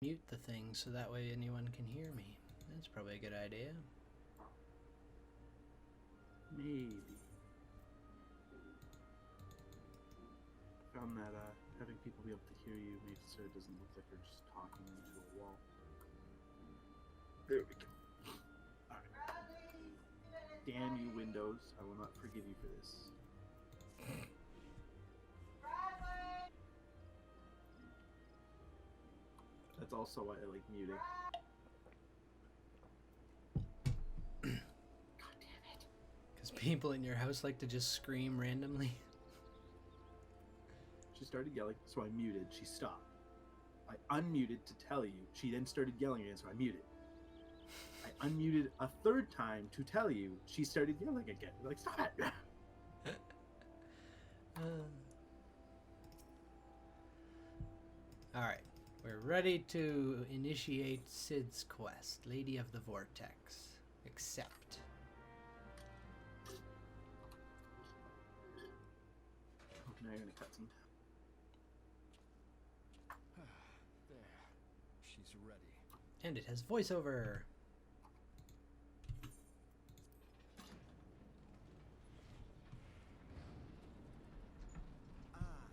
mute the thing so that way anyone can hear me. That's probably a good idea. Maybe. Found that having people be able to hear you makes it so it doesn't look like you're just talking into a wall. There we go. Alright. Damn you, Windows. I will not forgive you for this. That's also why I like muting. God damn it. Because people in your house like to just scream randomly. She started yelling, so I muted. She stopped. I unmuted to tell you. She then started yelling again, so I muted. I unmuted a third time to tell you. She started yelling again. Like, stop it! Alright. We're ready to initiate Sid's quest, Lady of the Vortex. Accept. Now you're gonna cut some. There. She's ready. And it has voiceover.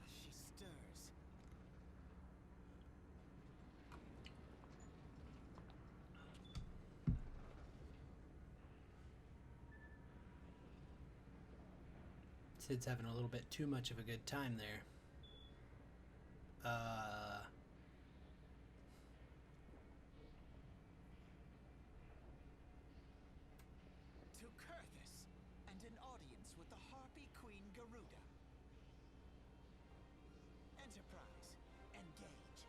She stirs. Sid's having a little bit too much of a good time there. To Kurthus, and an audience with the Harpy Queen Garuda. Enterprise, engage.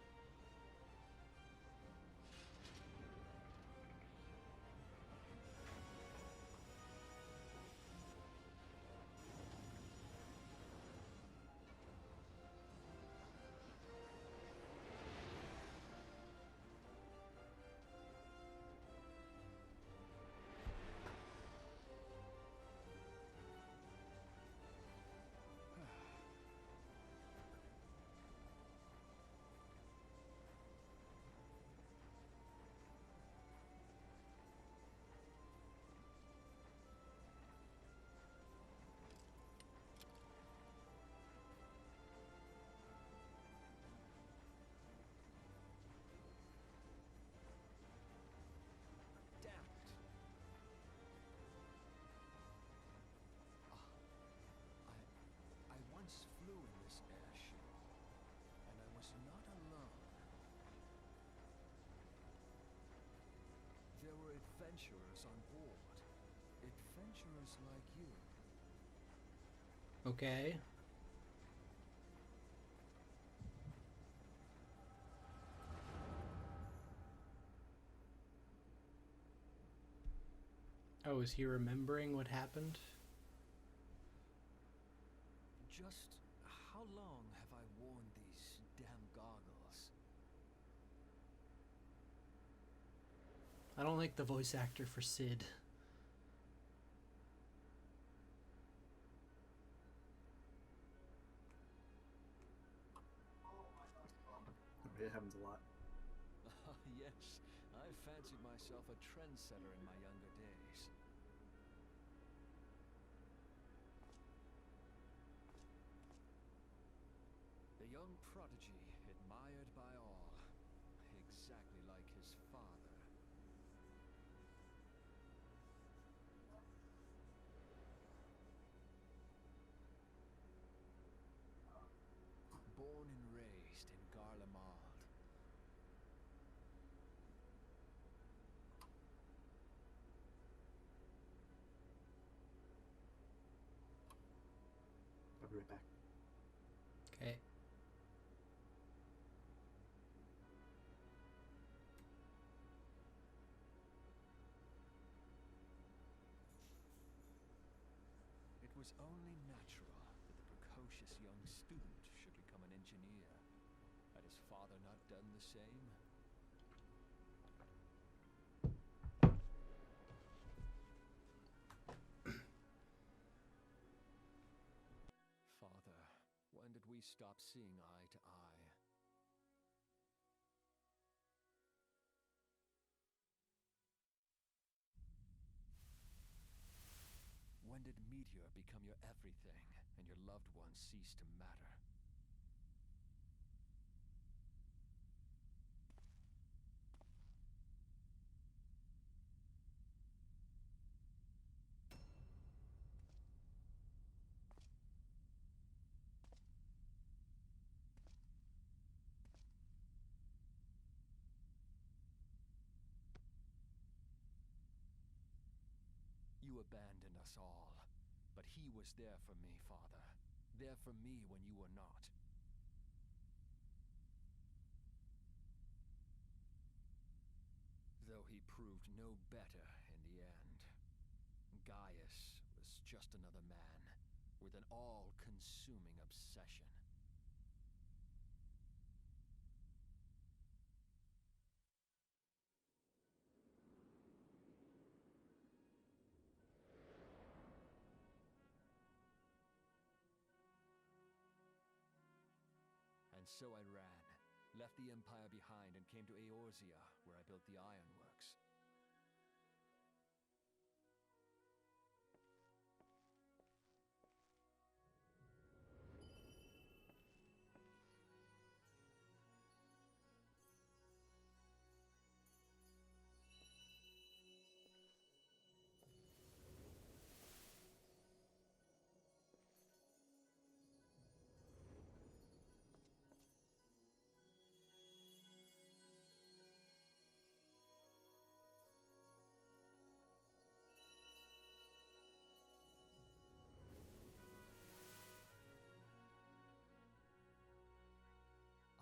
I once flew in this airship, and I was not alone. There were adventurers on board. Adventurers like you. Okay. Oh, is he remembering what happened? Just how long have I worn these damn goggles? I don't like the voice actor for Sid. It happens a lot. Yes, I fancied myself a trendsetter in my younger days. The young prodigy, admired by all, exactly like his father. Born and raised in Garlemald. I'll be right back. Okay. It was only natural that the precocious young student should become an engineer. Had his father not done the same? Father, when did we stop seeing eye to eye? everyone cease to matter. You abandoned us all, but he was there for me, Father. There for me when you were not. Though he proved no better in the end. Gaius was just another man, with an all-consuming obsession. And so I ran, left the Empire behind and came to Eorzea, where I built the ironworks.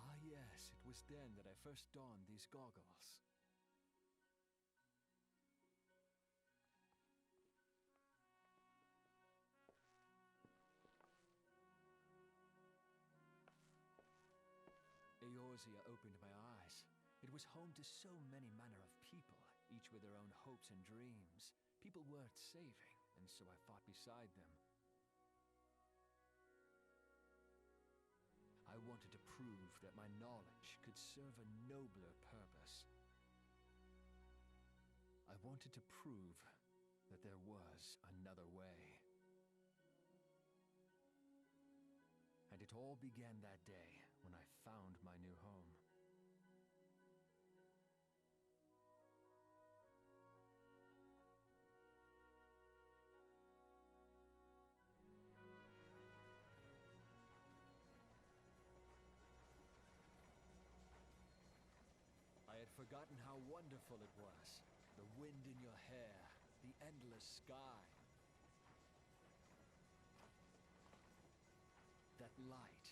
Ah yes, it was then that I first donned these goggles. Eorzea opened my eyes. It was home to so many manner of people, each with their own hopes and dreams. People worth saving, and so I fought beside them. I wanted to prove that my knowledge could serve a nobler purpose. I wanted to prove that there was another way. And it all began that day when I found my new home. I had forgotten how wonderful it was. The wind in your hair, the endless sky. That light.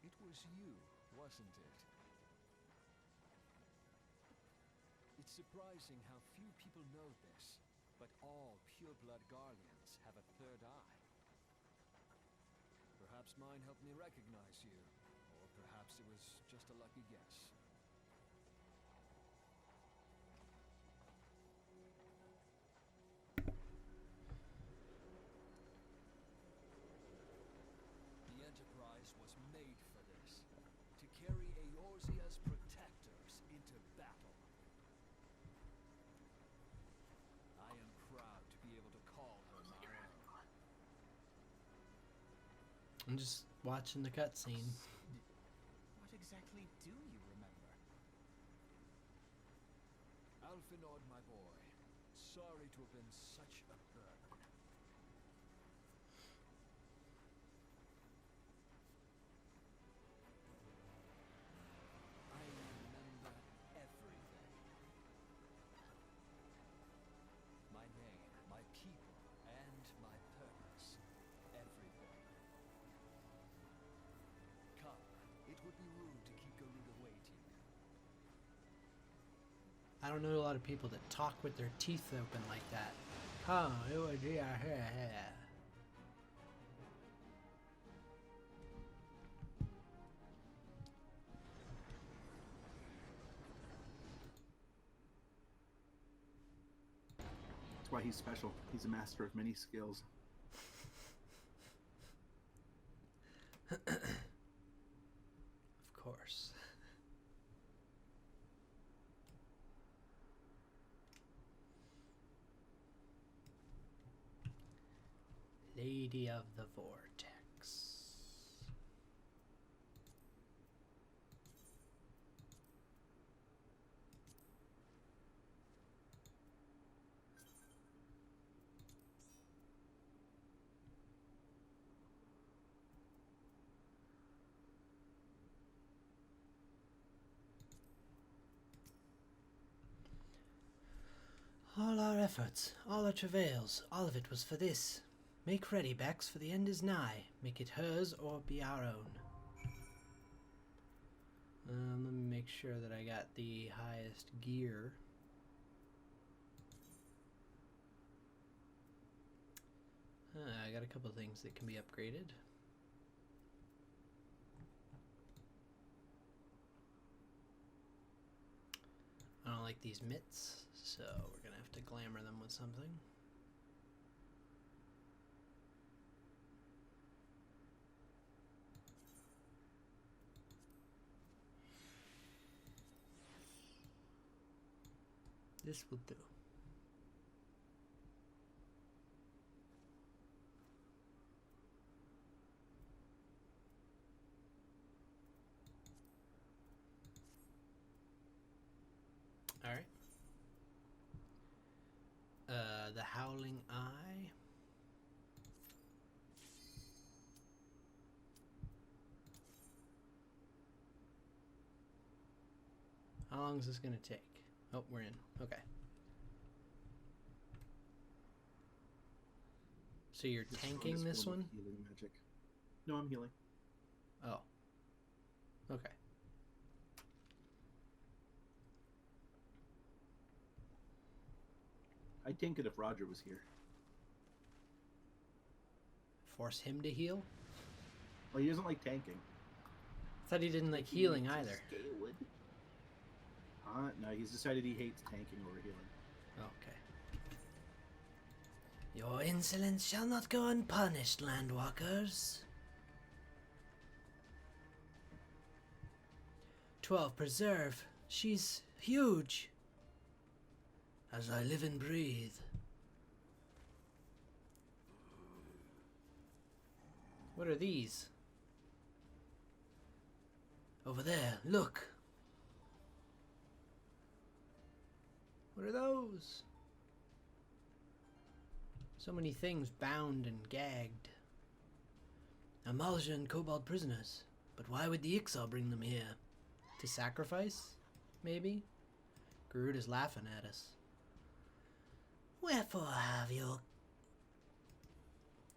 It was you, wasn't it? It's surprising how few people know this, but all pure-blood Garleans have a third eye. Perhaps mine helped me recognize you, or perhaps it was just a lucky guess. The Enterprise was made for this, to carry Eorzea's protectors into battle. I am proud to be able to call her my own. I'm just watching the cutscene. What exactly do you remember? Alfinord, my boy. Sorry to have been such a burden. I remember everything. My name, my people, and my purpose. Everything. Come, it would be rude to keep Garuda waiting. I don't know a lot of people that talk with their teeth open like that. Oh, it was yeah. That's why he's special. He's a master of many skills. Of course. Lady of the Vortex. efforts, all our travails, all of it was for this. Make ready, Bex, for the end is nigh. Make it hers or be our own. Let me make sure that I got the highest gear. I got a couple things that can be upgraded. I don't like these mitts, so we're gonna have to glamour them with something. This will do. All right. The Howling Eye. How long is this going to take? Oh, we're in. Okay. So you're tanking this one? Healing magic. No, I'm healing. Oh. Okay. I'd tank it if Roger was here. Force him to heal? Well, he doesn't like tanking. I thought he didn't like healing either. No, he's decided he hates tanking over healing. Okay. Your insolence shall not go unpunished, landwalkers. 12 preserve. She's huge. As I live and breathe. What are these? Over there, look. What are those? So many things bound and gagged. Amalja and Kobold prisoners. But why would the XIV bring them here? To sacrifice? Maybe? Garuda's laughing at us. Wherefore have you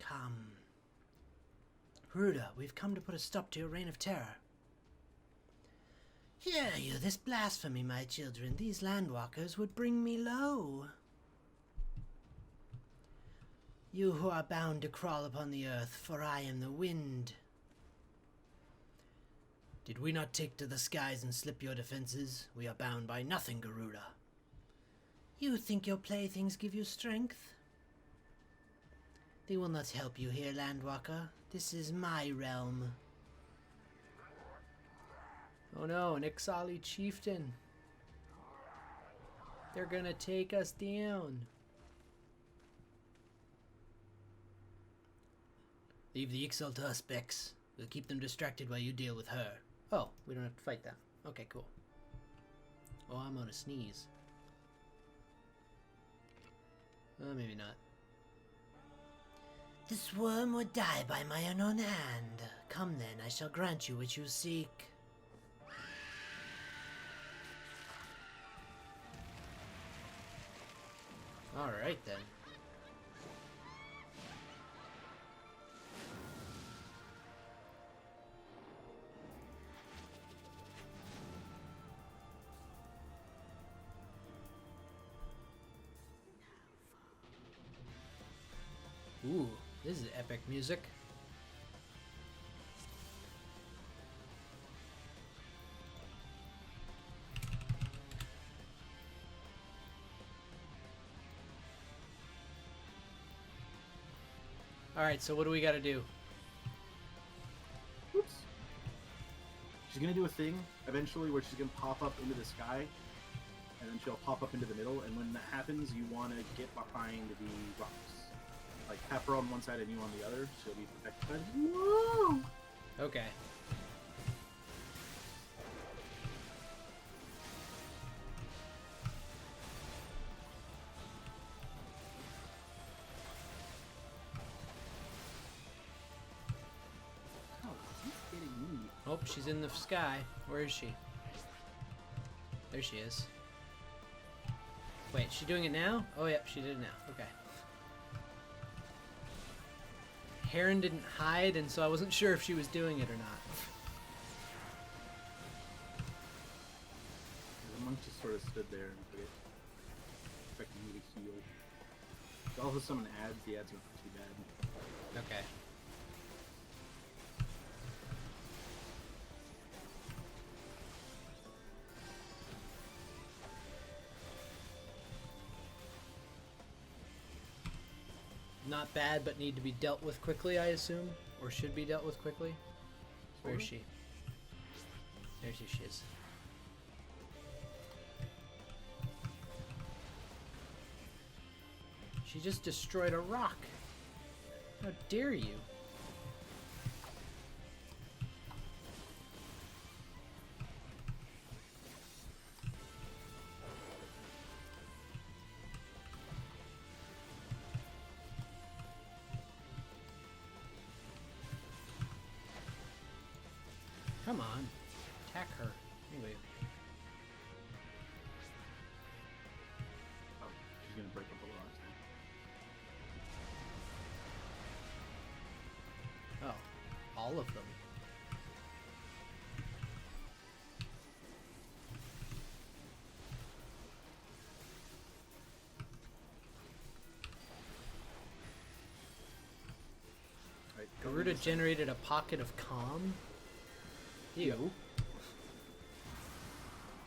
come? Garuda, we've come to put a stop to your reign of terror. Hear you this blasphemy, my children. These landwalkers would bring me low. You who are bound to crawl upon the earth, for I am the wind. Did we not take to the skies and slip your defenses? We are bound by nothing, Garuda. You think your playthings give you strength? They will not help you here, Landwalker. This is my realm. Oh no, an Ixali chieftain. They're gonna take us down. Leave the Ixal to us, Bex. We'll keep them distracted while you deal with her. Oh, we don't have to fight them. Okay, cool. Oh, I'm on a sneeze. Maybe not. This worm would die by my unknown hand. Come then, I shall grant you what you seek. Alright then. Ooh, this is epic music. Alright, so what do we gotta do? Oops. She's gonna do a thing eventually where she's gonna pop up into the sky, and then she'll pop up into the middle, and when that happens, you wanna get behind the rocks. Like, have her on one side and you on the other, she'll be protected by them. Whoa! Okay. Oh, he's getting me. Oh, she's in the sky. Where is she? There she is. Wait, she doing it now? Oh, yep, she did it now. Okay. Heron didn't hide, and so I wasn't sure if she was doing it or not. The monk just sort of stood there and waited, expecting me to heal. He also summon ads. The ads aren't too bad. Okay. Not bad, but need to be dealt with quickly, I assume? Or should be dealt with quickly? Where is she? There she is. She just destroyed a rock. How dare you? Come on. Attack her. Anyway. Oh, she's gonna break up the rocks now. Oh. All of them. Alright, Garuda generated a pocket of calm. Ew.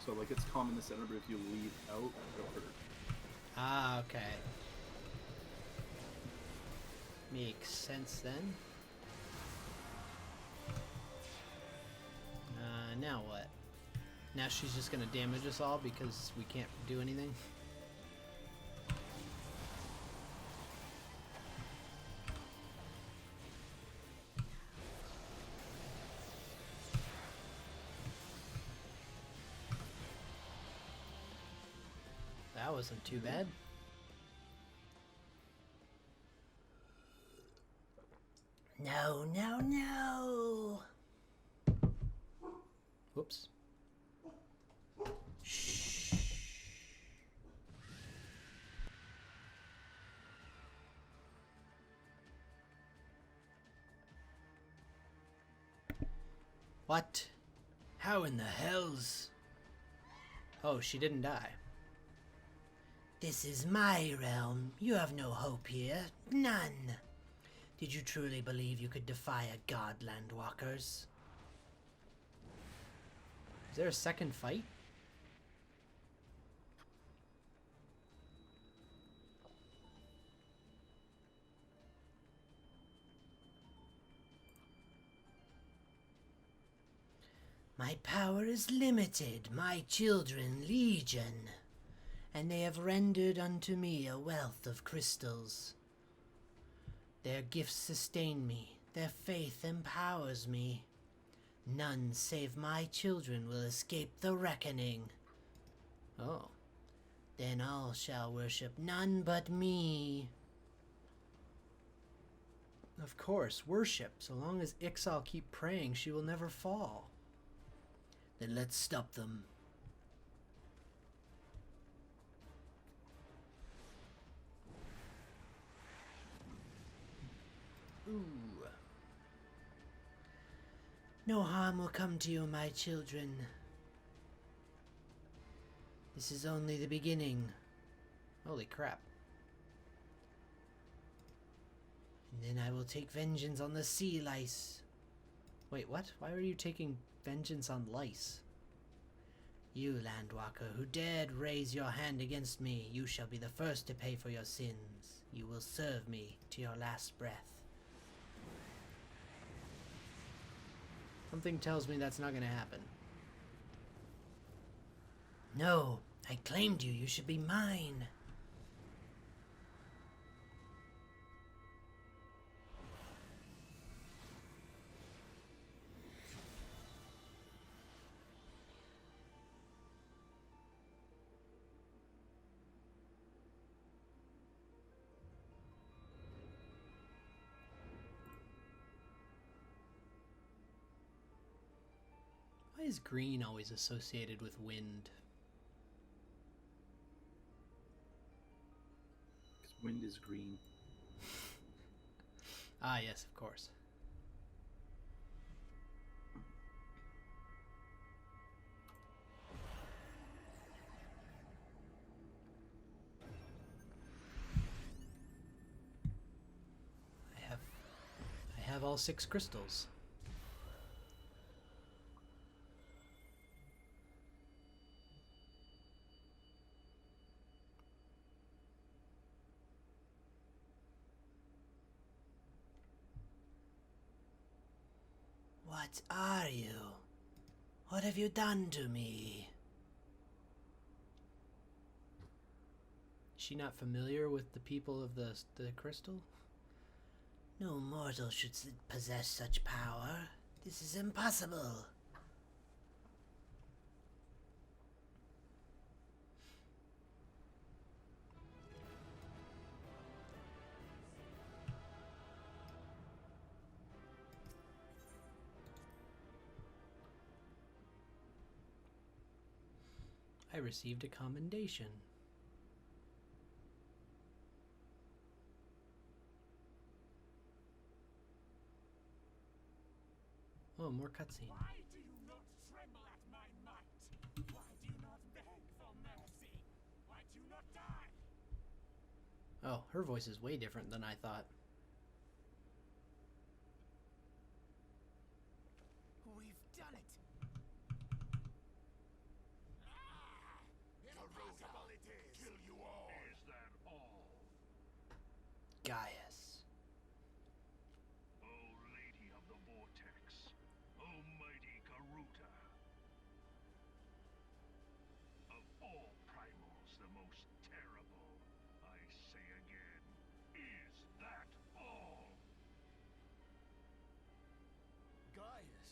So like it's calm in the center, but if you leave out, it'll hurt. Ah, okay. Makes sense then. Now what? Now she's just gonna damage us all because we can't do anything? That wasn't too bad. No, no, no! Whoops. Shh. What? How in the hells? Oh, she didn't die. This is my realm. You have no hope here. None. Did you truly believe you could defy a god, Landwalkers? Is there a second fight? My power is limited, my children legion, and they have rendered unto me a wealth of crystals. Their gifts sustain me, their faith empowers me. None save my children will escape the reckoning. Oh. Then all shall worship none but me. Of course, worship. So long as Ixal keep praying, she will never fall. Then let's stop them. Ooh. No harm will come to you, my children. This is only the beginning. Holy crap. And then I will take vengeance on the sea lice. Wait, what? Why are you taking vengeance on lice? You, Landwalker, who dared raise your hand against me, you shall be the first to pay for your sins. You will serve me to your last breath. Something tells me that's not gonna happen. No, I claimed you. You should be mine. Why is green always associated with wind? Wind is green. Ah, yes, of course. I have all 6 crystals. What are you? What have you done to me? Is she not familiar with the people of the crystal? No mortal should possess such power. This is impossible. I received a commendation. Oh, more cutscene. Why do you not tremble at my might? Why do you not beg for mercy? Why do you not die? Oh, her voice is way different than I thought. We've done it. Impossible it is. Kill you all. Is that all? Gaius. O Lady of the Vortex, O mighty Garuda. Of all primals, the most terrible, I say again, is that all? Gaius.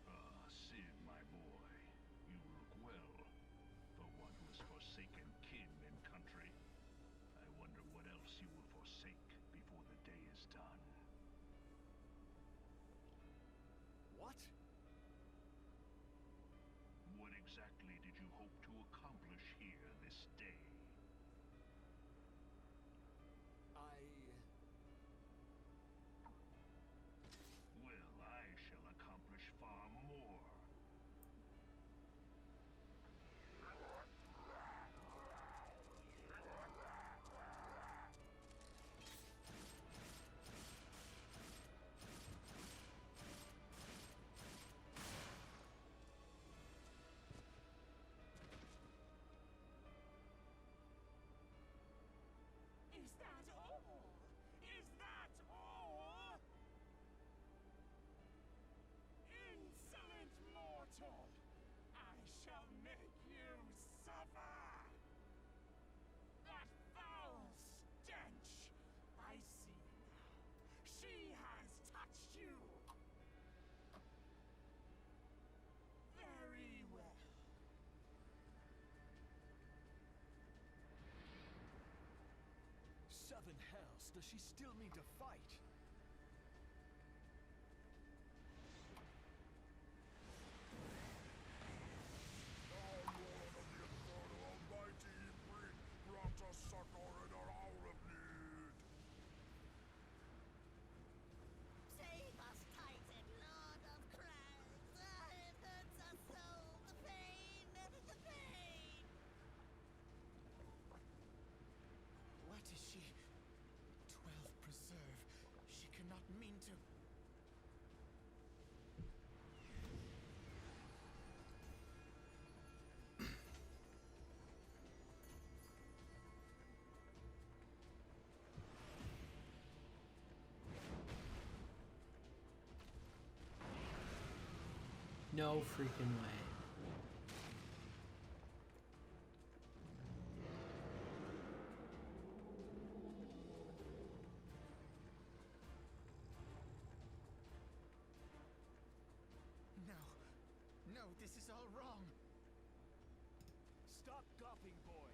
Ah, Sid, my boy, you look well. For one who has forsaken kin and country, I wonder what else you will forsake before the day is done. What? What exactly did you hope to accomplish here this day? Well, I shall accomplish far more. Is that all? Is that all? Insolent mortal! I shall make you suffer! That foul stench! I see now. She has touched you! Very well. Seven hells, does she still mean to fight? Save us, Titan, Lord of Crags! It hurts us so! The pain! The pain! What is she? 12 preserve. She cannot mean to. No freaking way. No. No, this is all wrong. Stop gawping, boy.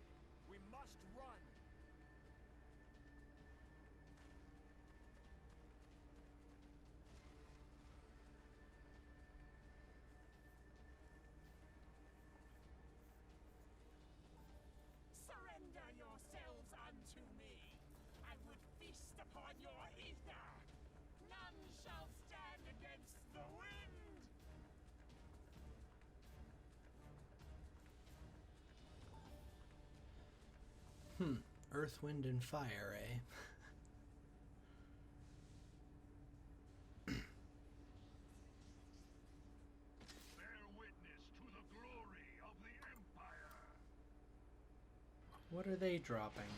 We must run. Surrender your feast upon your ether. None shall stand against the wind. Earth, wind, and fire, eh? Bear witness to the glory of the Empire. What are they dropping?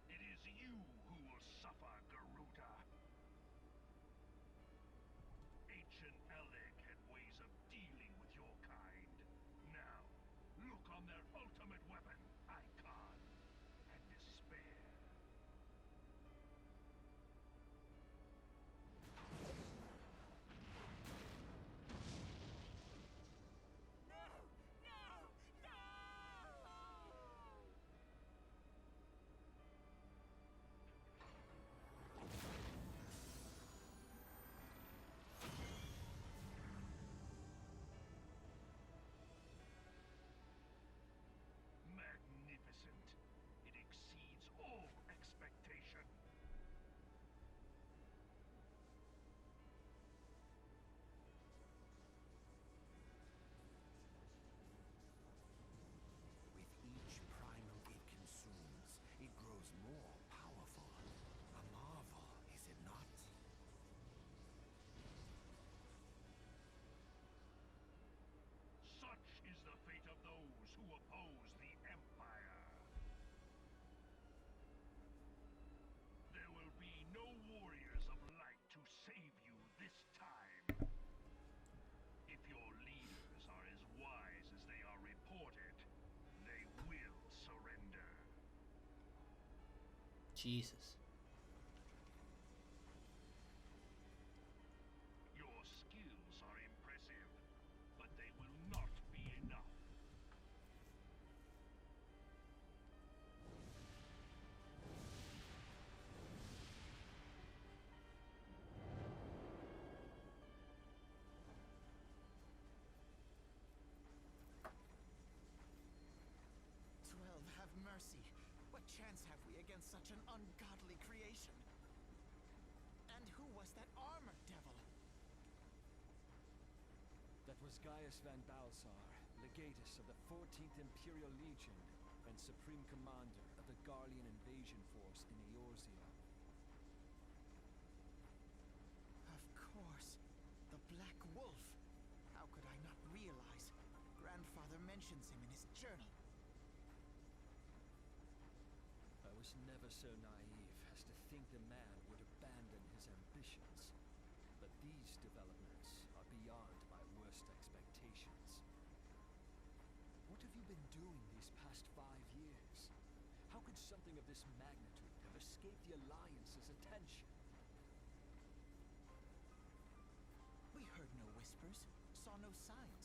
It is you who will suffer, Garuda. Ancient Eleg had ways of dealing with your kind. Now, look on their ultimate weapon, Icon, and despair. No! No! No! Magnificent. It exceeds all expectation. With each primal it consumes, it grows more powerful. A marvel, is it not? Such is the fate of those who oppose the Empire. There will be no warriors of light to save you this time. If your leaders are as wise as they are reported, they will surrender. Jesus. Your skills are impressive, but they will not be enough. 12, have mercy. What chance have we against such an ungodly creation? And who was that armored devil? That was Gaius van Balsar, legatus of the 14th Imperial Legion and supreme commander of the Garlean invasion force in Eorzea. Of course. The Black Wolf. How could I not realize? Grandfather mentions him in his journal. I was never so naive as to think the man would abandon his ambitions. But these developments are beyond my worst expectations. What have you been doing these past 5 years? How could something of this magnitude have escaped the Alliance's attention? We heard no whispers, saw no signs.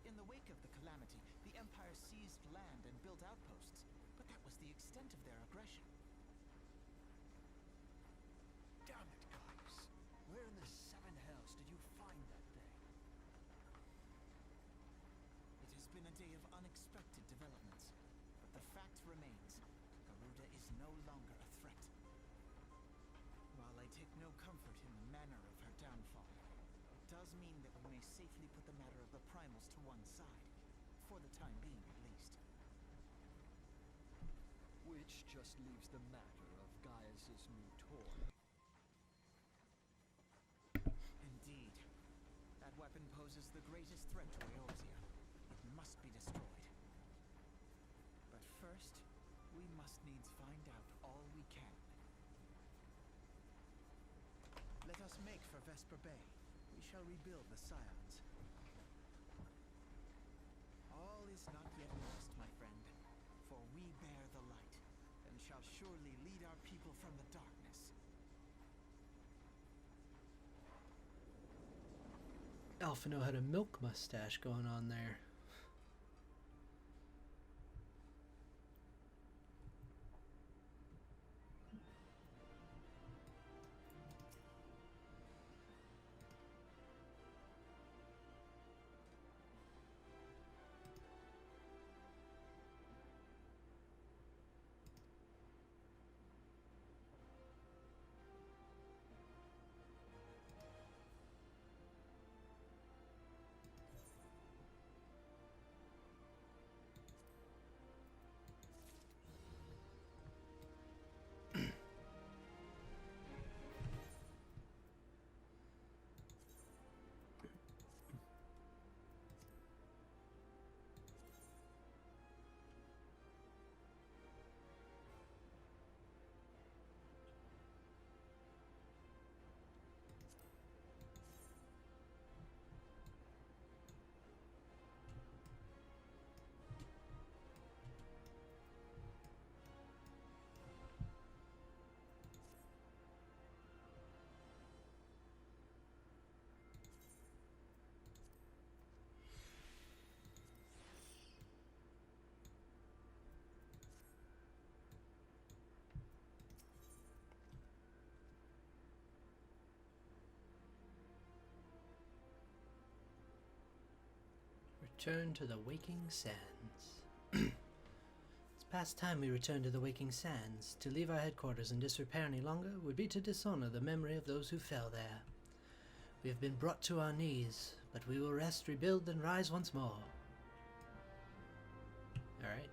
In the wake of the calamity, the Empire seized land and built outposts, but that was the extent of their aggression. Damn it, Gaius! Where in the seven hells did you find that thing? It has been a day of unexpected developments, but the fact remains, Garuda is no longer a threat. While I take no comfort in the manner of her downfall, it does mean that we may safely put the matter of the primals to one side, for the time being at least. Which just leaves the matter of Gaius's new toy. Indeed. That weapon poses the greatest threat to Eorzea. It must be destroyed. But first, we must needs find out all we can. Let us make for Vesper Bay. We shall rebuild the Scions. is not yet lost, my friend, for we bear the light, and shall surely lead our people from the darkness. Alphino had a milk mustache going on there. Return to the Waking Sands. It's past time we return to the Waking Sands. To leave our headquarters in disrepair any longer would be to dishonor the memory of those who fell there. We have been brought to our knees, but we will rest, rebuild, and rise once more. Alright.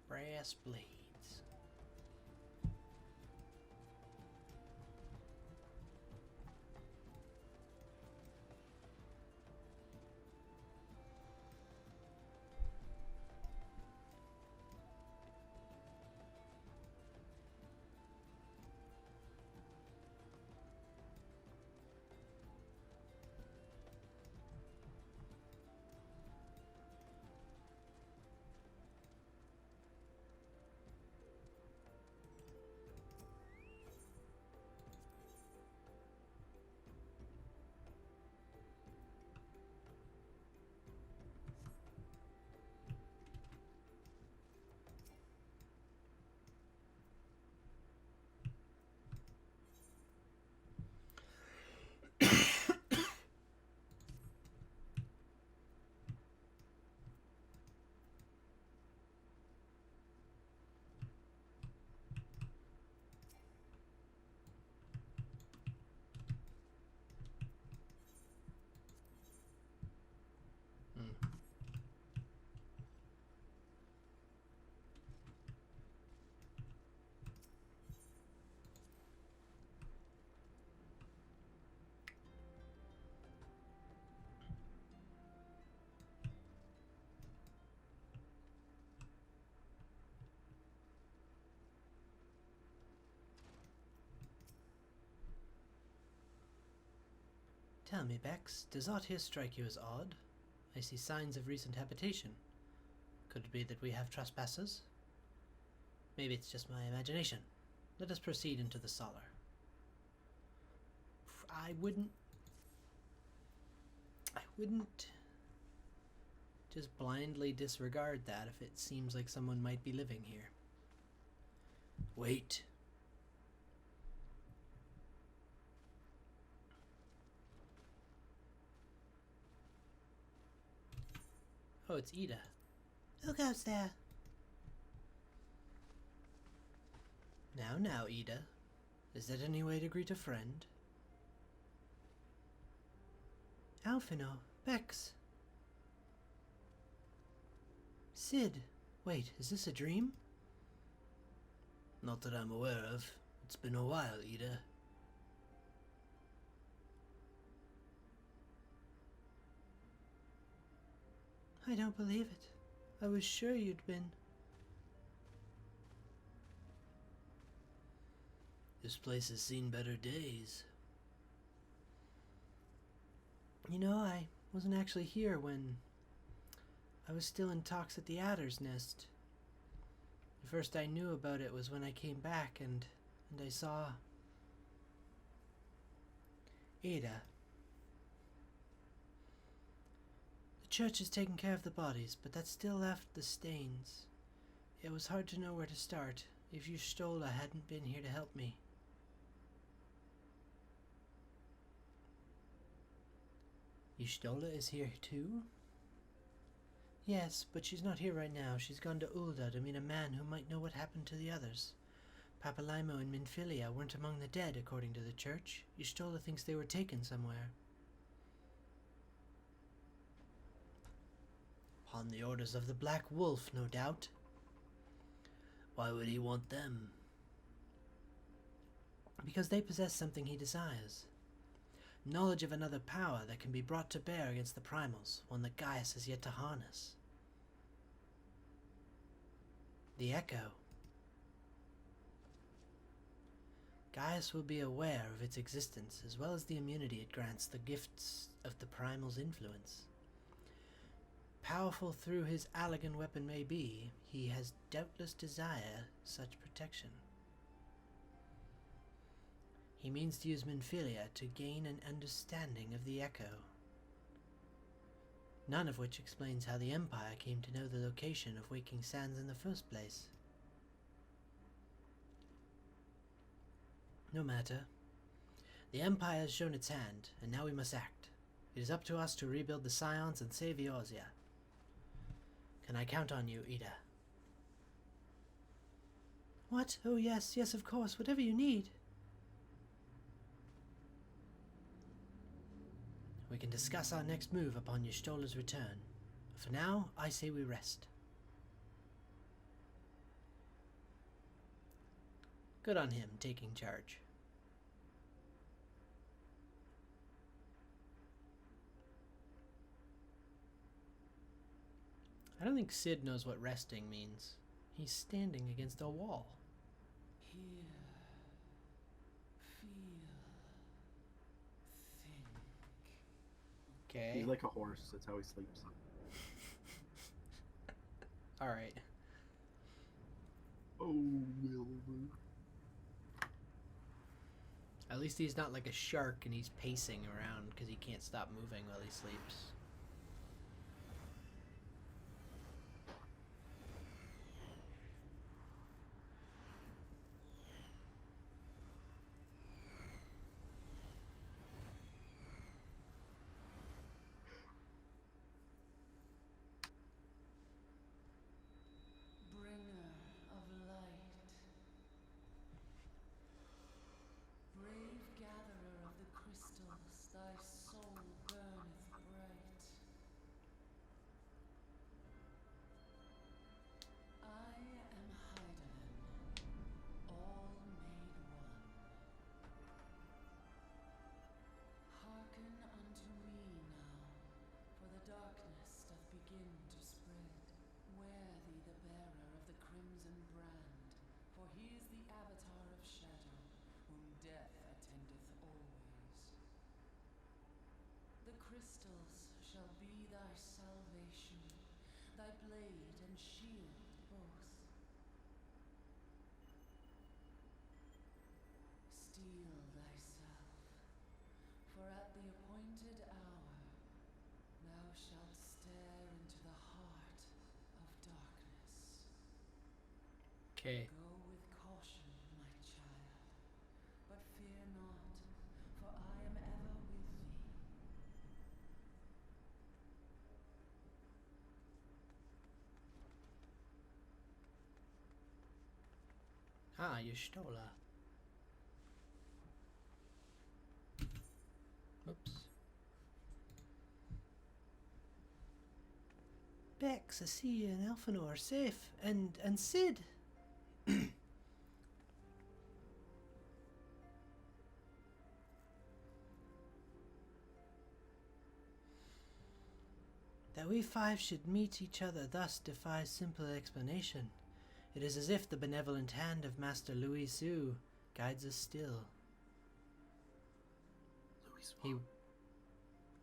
Brass blades. Tell me, Bex, does aught here strike you as odd? I see signs of recent habitation. Could it be that we have trespassers? Maybe it's just my imagination. Let us proceed into the solar. I wouldn't just blindly disregard that if it seems like someone might be living here. Wait. Oh, it's Ida. Who goes there? Now, Ida. Is that any way to greet a friend? Alphino, Bex. Sid. Wait, is this a dream? Not that I'm aware of. It's been a while, Ida. I don't believe it. I was sure you'd been. This place has seen better days. You know, I wasn't actually here when I was still in talks at the Adder's Nest. The first I knew about it was when I came back and I saw Ada. The church has taken care of the bodies, but that still left the stains. It was hard to know where to start if Y'shtola hadn't been here to help me. Y'shtola is here too? Yes, but she's not here right now. She's gone to Ulda to meet a man who might know what happened to the others. Papalaimo and Minfilia weren't among the dead, according to the church. Y'shtola thinks they were taken somewhere. Upon the orders of the Black Wolf, no doubt. Why would he want them? Because they possess something he desires. Knowledge of another power that can be brought to bear against the primals, one that Gaius has yet to harness. The Echo. Gaius will be aware of its existence, as well as the immunity it grants the gifts of the primal's influence. Powerful through his Allagan weapon may be, he has doubtless desire such protection. He means to use Minfilia to gain an understanding of the Echo. None of which explains how the Empire came to know the location of Waking Sands in the first place. No matter. The Empire has shown its hand, and now we must act. It is up to us to rebuild the Scions and save Eorzea. Can I count on you, Ida? What? Oh yes, yes of course, whatever you need. We can discuss our next move upon Y'shtola's return. For now, I say we rest. Good on him, taking charge. I don't think Sid knows what resting means. He's standing against a wall. Hear, feel, think. Okay. He's like a horse. That's how he sleeps. Alright. Oh, Wilbur. At least he's not like a shark and he's pacing around because he can't stop moving while he sleeps. Bringer of light, brave gatherer of the crystals, thy soul burneth bright. I am Heidelin, all made one. Hearken unto me now, for the darkness doth begin to spread. Wear thee the bearer of the crimson brand, for he is the avatar of shadow, whom death attendeth always. crystals shall be thy salvation, thy blade and shield both. Steel thyself, for at the appointed hour thou shalt stare into the heart of darkness. Okay. Go with caution, my child, but fear not, for I am ever with thee. Ah, Y'shtola. Oops. Bex, I see you and Elfinor are safe. And Sid. That we five should meet each other thus defies simple explanation. It is as if the benevolent hand of Master Louis Sue guides us still.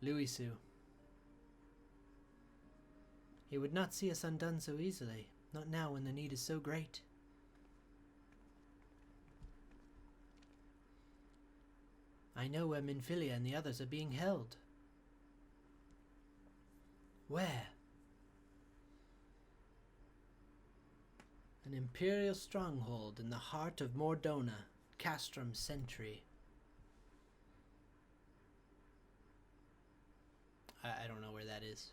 Louis Sue. He would not see us undone so easily, not now when the need is so great. I know where Minfilia and the others are being held. Where? An imperial stronghold in the heart of Mordona, Castrum Sentry. I don't know where that is.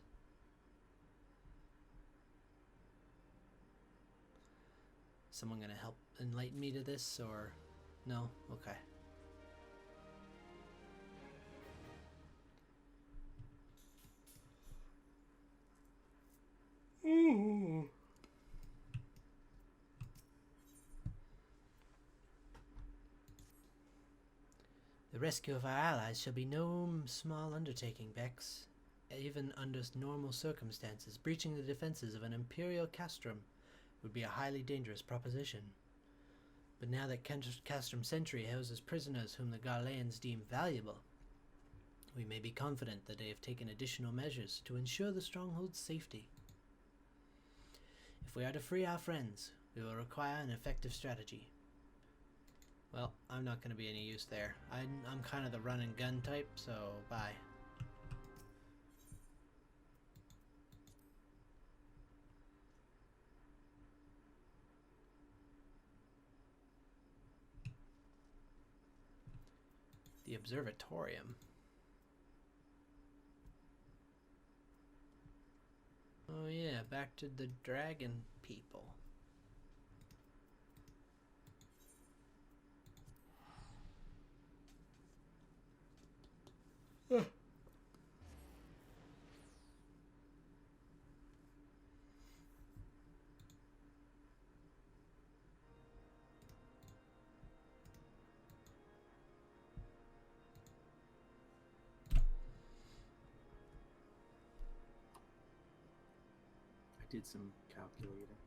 Someone gonna help enlighten me to this, or no? Okay. Ooh. The rescue of our allies shall be no small undertaking, Bex. Even under normal circumstances, breaching the defenses of an imperial castrum would be a highly dangerous proposition. But now that Castrum Sentry houses prisoners whom the Garleans deem valuable, we may be confident that they have taken additional measures to ensure the stronghold's safety. If we are to free our friends, we will require an effective strategy. Well, I'm not going to be any use there. I'm kind of the run and gun type, so bye. The observatorium. Oh yeah, back to the dragon people. Did some calculating.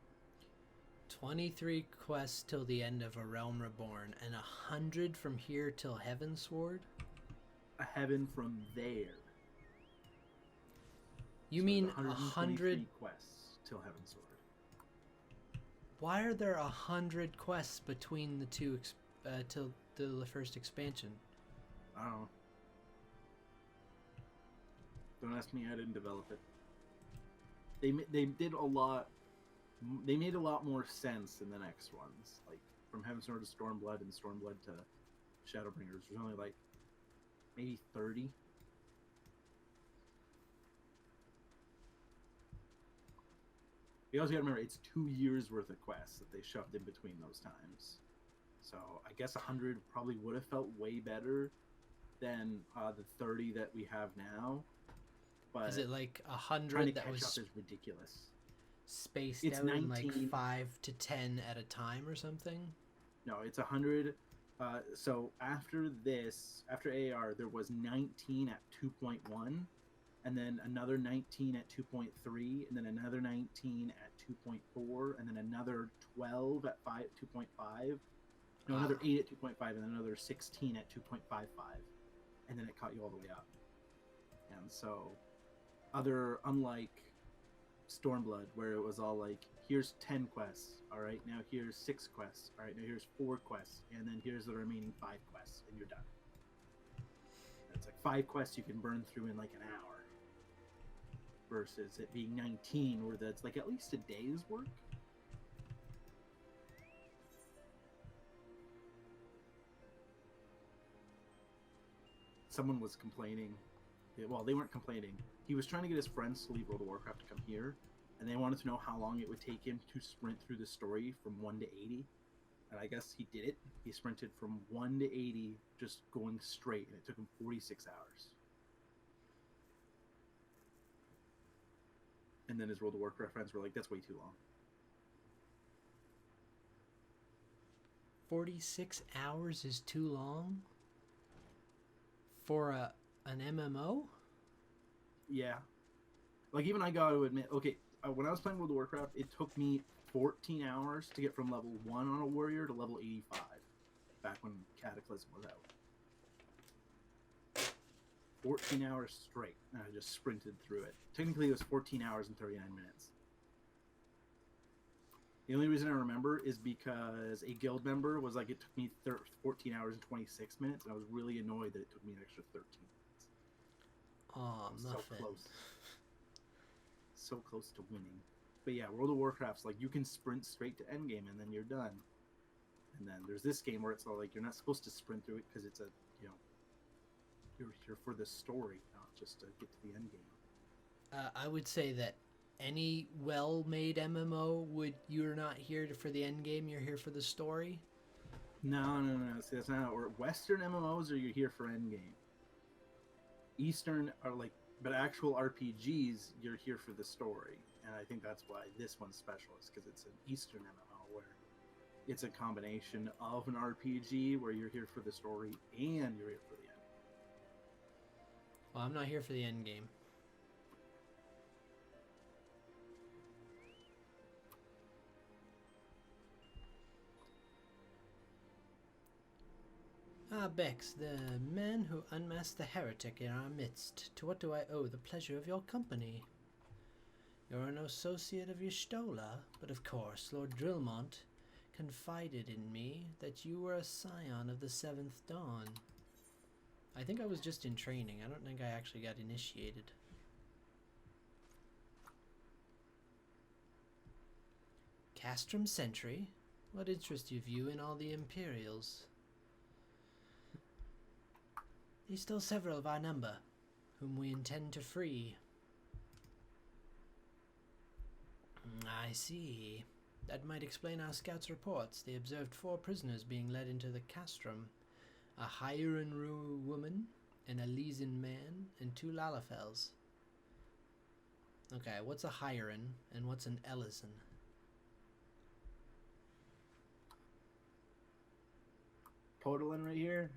23 quests till the end of A Realm Reborn, and 100 from here till Heavensward? A heaven from there. You So mean 123 100? quests till Heavensward. Why are there 100 quests between the two till the first expansion? I don't know. Don't ask me. I didn't develop it. They did a lot. They made a lot more sense in the next ones, like from Heavensward to Stormblood and Stormblood to Shadowbringers. There's only like maybe 30. You also got to remember it's 2 years worth of quests that they shoved in between those times. So I guess 100 probably would have felt way better than the 30 that we have now. But Is it like trying to 100 that catch was up is ridiculous. spaced It's out in like 19 5 to 10 at a time or something? No, it's 100. So after this, after AR, there was 19 at 2.1, and then another 19 at 2.3, and then another 19 at 2.4, and then another 12 at 2.5. No, another 8 at 2.5, and then another 16 at 2.55, and then it caught you all the way up. And so, unlike Stormblood, where it was all like, here's 10 quests, all right, now here's 6 quests, all right, now here's 4 quests, and then here's the remaining 5 quests, and you're done. It's like 5 quests you can burn through in like an hour, versus it being 19, where that's like at least a day's work. Someone was complaining. Well, they weren't complaining. He was trying to get his friends to leave World of Warcraft to come here, and they wanted to know how long it would take him to sprint through the story from 1 to 80. And I guess he did it. He sprinted from 1 to 80 just going straight, and it took him 46 hours. And then his World of Warcraft friends were like, that's way too long. 46 hours is too long? For an MMO? Yeah. Like, even I gotta admit, okay, when I was playing World of Warcraft, it took me 14 hours to get from level 1 on a warrior to level 85, back when Cataclysm was out. 14 hours straight, and I just sprinted through it. Technically, it was 14 hours and 39 minutes. The only reason I remember is because a guild member was like, it took me 14 hours and 26 minutes, and I was really annoyed that it took me an extra 13 minutes. Oh, So muffin. close. So close to winning. But yeah, World of Warcraft's like, you can sprint straight to endgame, and then you're done. And then there's this game where it's all like, you're not supposed to sprint through it because it's a, you know, you're here for the story, not just to get to the endgame. I would say that any well-made MMO, you're not here for the end game, you're here for the story? No. See, that's not how it works. Western MMOs are you're here for endgame. Eastern are like, but actual RPGs, you're here for the story. And I think that's why this one's special, is because it's an Eastern MMO where it's a combination of an RPG where you're here for the story and you're here for the end. Well, I'm not here for the end game. Ah, Bex, the man who unmasked the heretic in our midst. To what do I owe the pleasure of your company? You're an associate of Y'shtola, but of course Lord Drillmont confided in me that you were a scion of the Seventh Dawn. I think I was just in training. I don't think I actually got initiated. Castrum Sentry? What interest have you in all the Imperials? There's still several of our number, whom we intend to free. I see. That might explain our scouts' reports. They observed 4 prisoners being led into the castrum. A Hieran woman, an Elysian man, and 2 Lalafels. Okay, what's a Hieran, and what's an Elysian? Podolin right here,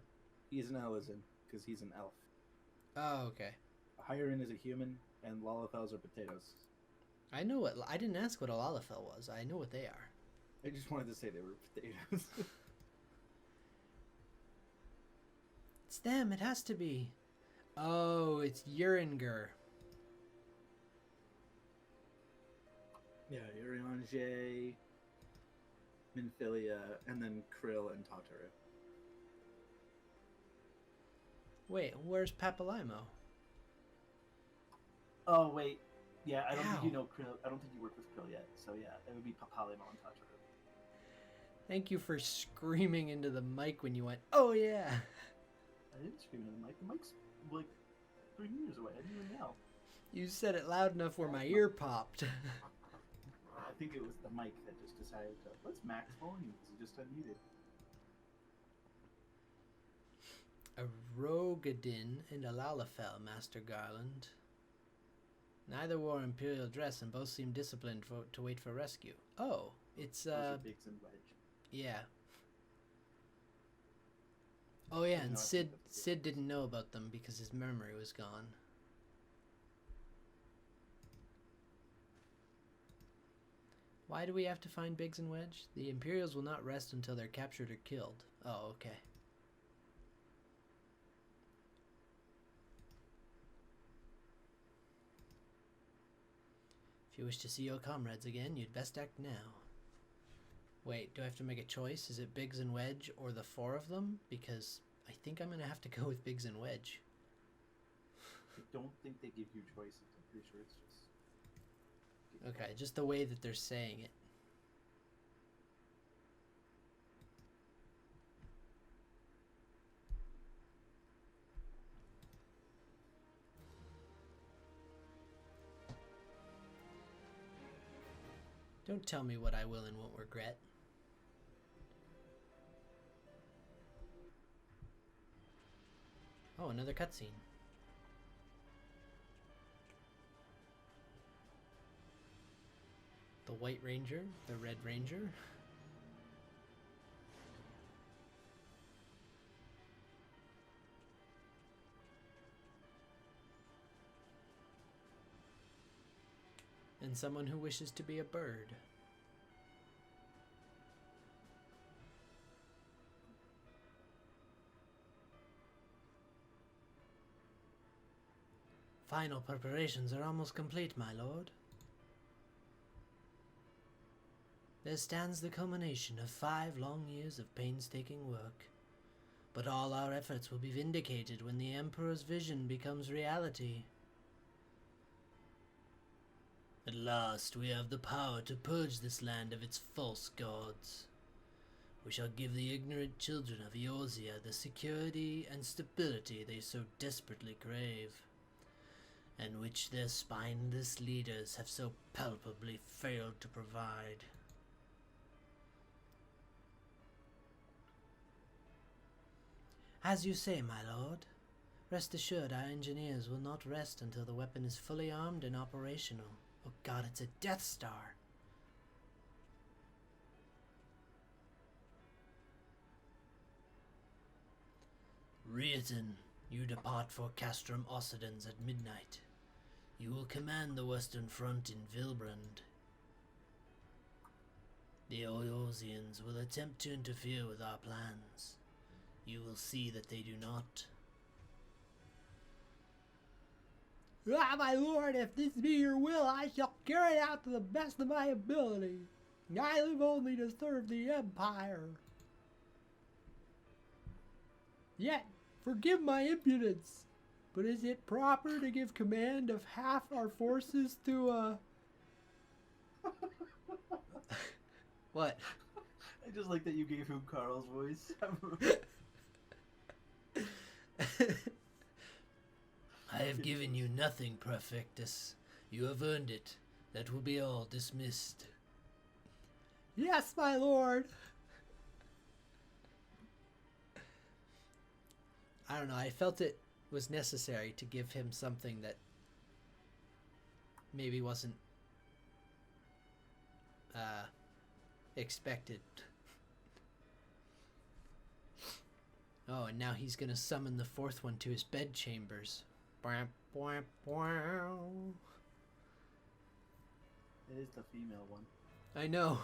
he's an Elysian, because he's an elf. Oh, okay. Hieran is a human, and Lalafels are potatoes. I know what... I didn't ask what a Lalafell was. I know what they are. I just wanted to say they were potatoes. It's them. It has to be. Oh, it's Uringer. Yeah, Urianger, Minfilia, and then Krill and Tataru. Wait, where's Papalimo? Oh, wait. Yeah, I don't think Ow. you know Krill. I don't think you work with Krill yet. So yeah, it would be Papalimo and Tataru. Thank you for screaming into the mic when you went, oh yeah. I didn't scream into the mic. The mic's like 3 meters away. I didn't even yell. You said it loud enough where my ear popped. I think it was the mic that just decided to, let's max volume because he just unmuted. A Rogadin and a Lalafell, Master Garland. Neither wore imperial dress and both seemed disciplined to wait for rescue. Oh, it's Those are Biggs and Wedge. yeah. Oh yeah, and No, I think that's it. Sid didn't know about them because his memory was gone. Why do we have to find Biggs and Wedge? The Imperials will not rest until they're captured or killed. Oh, okay. If you wish to see your comrades again, you'd best act now. Wait, do I have to make a choice? Is it Biggs and Wedge or the four of them? Because I think I'm going to have to go with Biggs and Wedge. I don't think they give you choices. I'm pretty sure it's just... Okay, just the way that they're saying it. Don't tell me what I will and won't regret. Oh, another cutscene. The White Ranger, the Red Ranger. And someone who wishes to be a bird. Final preparations are almost complete, my lord. There stands the culmination of 5 long years of painstaking work. But all our efforts will be vindicated when the Emperor's vision becomes reality. At last we have the power to purge this land of its false gods. We shall give the ignorant children of Eorzea the security and stability they so desperately crave, and which their spineless leaders have so palpably failed to provide. As you say, my lord, rest assured our engineers will not rest until the weapon is fully armed and operational. Oh god, it's a Death Star! Riordan, you depart for Castrum Occidens at midnight. You will command the Western Front in Vilbrand. The Eorzeans will attempt to interfere with our plans. You will see that they do not. Ah, my lord, if this be your will, I shall carry it out to the best of my ability. I live only to serve the Empire. Yet, forgive my impudence, but is it proper to give command of half our forces to, What? I just like that you gave him Carl's voice. I have given you nothing, Perfectus. You have earned it. That will be all dismissed. Yes, my lord! I don't know, I felt it was necessary to give him something that maybe wasn't expected. Oh, and now he's gonna summon the fourth one to his bedchambers. It is the female one. I know.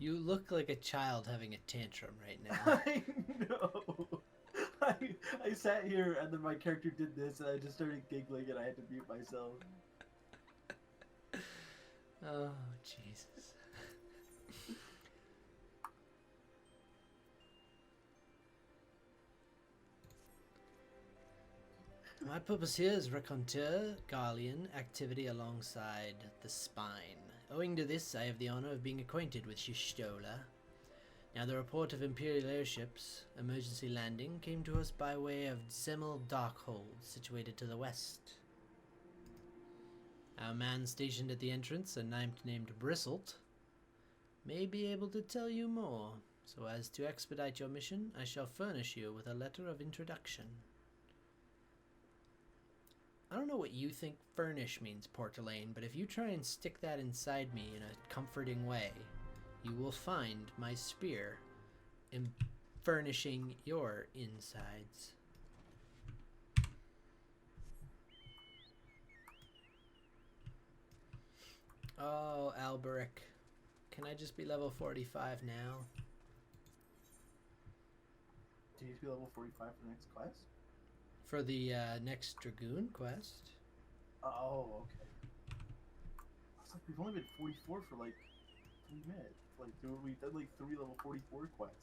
You look like a child having a tantrum right now. I know. I sat here and then my character did this and I just started giggling and I had to mute myself. Oh, Jesus. My purpose here is raconteur Garlean activity alongside the Spine. Owing to this, I have the honor of being acquainted with Y'shtola. Now, the report of Imperial airships emergency landing came to us by way of Zemel Darkhold, situated to the west. Our man stationed at the entrance, a knight named Bristlet, may be able to tell you more. So as to expedite your mission, I shall furnish you with a letter of introduction. I don't know what you think furnish means, Portelaine, but if you try and stick that inside me in a comforting way, you will find my spear in furnishing your insides. Oh, Alberic. Can I just be level 45 now? Do you need to be level 45 for the next quest? For the next Dragoon quest? Oh, okay. I was like, we've only been 44 for like 3 minutes. Like, we've done like 3 level 44 quests.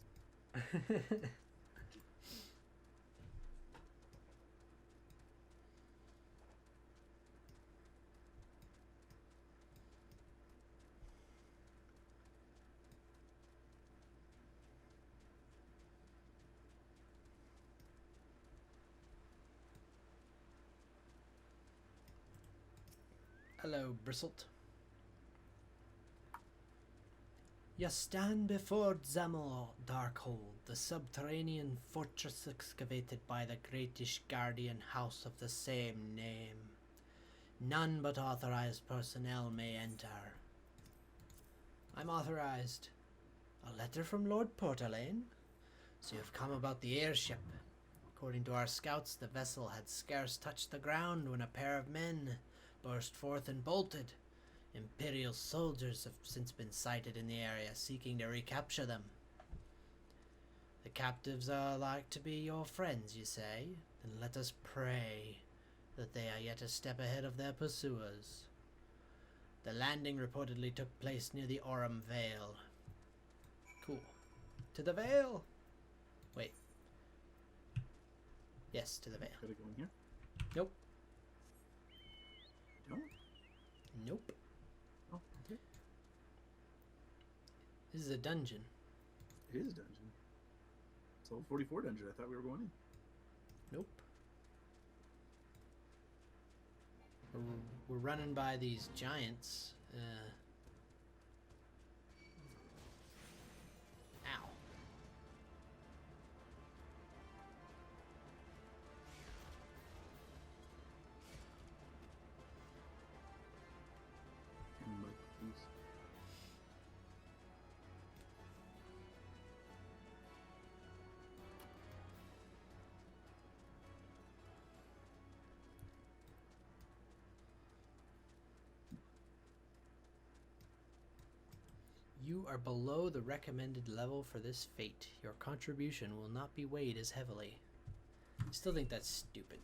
Hello, Bristled. You stand before Zamor Darkhold, the subterranean fortress excavated by the greatish guardian house of the same name. None but authorized personnel may enter. I'm authorized. A letter from Lord Portalane? So you've come about the airship. According to our scouts, the vessel had scarce touched the ground when a pair of men burst forth and bolted. Imperial soldiers have since been sighted in the area, seeking to recapture them. The captives are like to be your friends, you say? Then let us pray that they are yet a step ahead of their pursuers. The landing reportedly took place near the Aurum Vale. Cool. To the Vale? Wait. Yes, to the Vale. Gotta go in here? Nope. No? Nope. Oh, okay. This is a dungeon. It is a dungeon. It's level 44 dungeon. I thought we were going in. Nope. We're running by these giants. Ow. And Mike, please. You are below the recommended level for this fate. Your contribution will not be weighed as heavily. I still think that's stupid.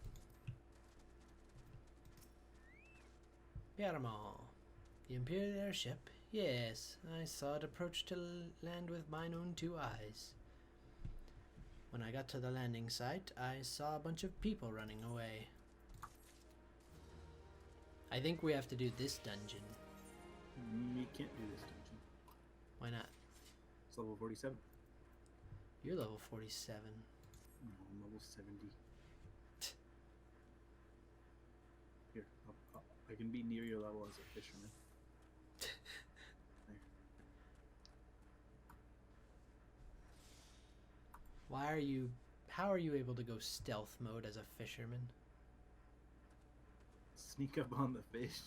Piermont. The Imperial airship? Yes, I saw it approach to land with mine own 2 eyes. When I got to the landing site, I saw a bunch of people running away. I think we have to do this dungeon. We can't do this dungeon. Why not? It's level 47. You're level 47. No, I'm level 70. Here, I can be near your level as a fisherman. There. How are you able to go stealth mode as a fisherman? Sneak up on the fish.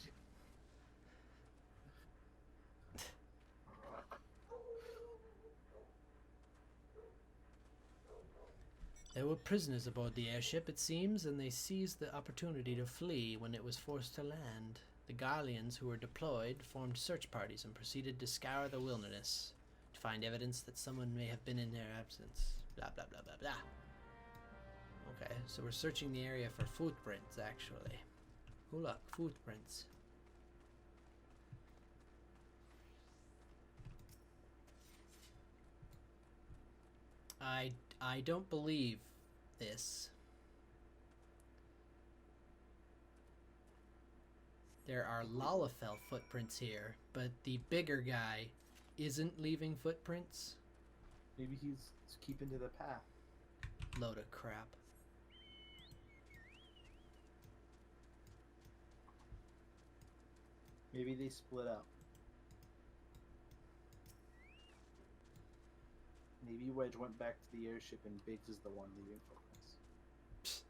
There were prisoners aboard the airship, it seems, and they seized the opportunity to flee when it was forced to land. The Garleans who were deployed formed search parties and proceeded to scour the wilderness to find evidence that someone may have been in their absence. Blah, blah, blah, blah, blah. Okay, so we're searching the area for footprints, actually. Oh, look, footprints. I don't believe this. There are Lalafell footprints here, but the bigger guy isn't leaving footprints. Maybe he's keeping to the path. Load of crap. Maybe they split up. Maybe Wedge went back to the airship and Biggs is the one leaving footprints. Psst.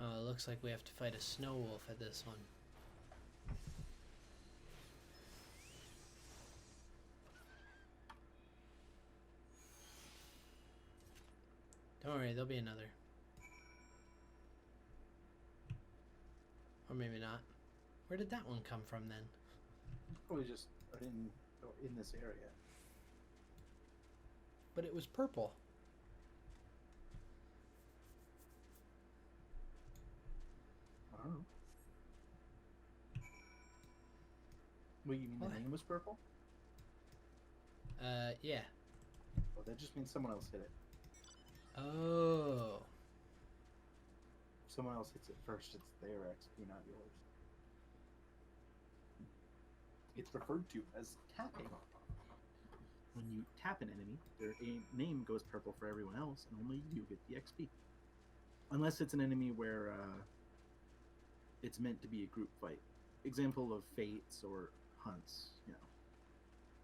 Oh, it looks like we have to fight a snow wolf at this one. worry, there'll be another. Or maybe not. Where did that one come from then? Probably just in this area. But it was purple. I don't know. Wait, you mean What? the name was purple? Yeah. Oh, that just means someone else hit it. Oh. If someone else hits it first, it's their XP, not yours. It's referred to as tapping. When you tap an enemy, their name goes purple for everyone else, and only you get the XP. Unless it's an enemy where it's meant to be a group fight. Example of fates or hunts, you know.